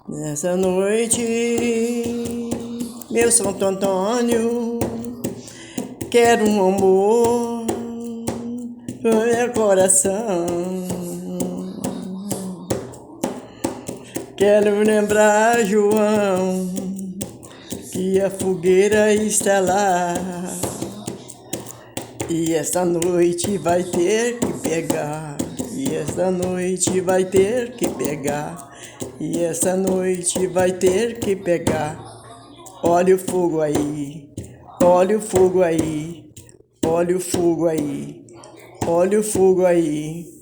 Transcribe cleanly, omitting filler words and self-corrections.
Nessa noite, meu Santo Antônio, quero um amor pro meu coração. Quero lembrar, João, que a fogueira está lá. E esta noite vai ter que pegar. E esta noite vai ter que pegar. E essa noite vai ter que pegar. Olha o fogo aí, olha o fogo aí, olha o fogo aí, olha o fogo aí.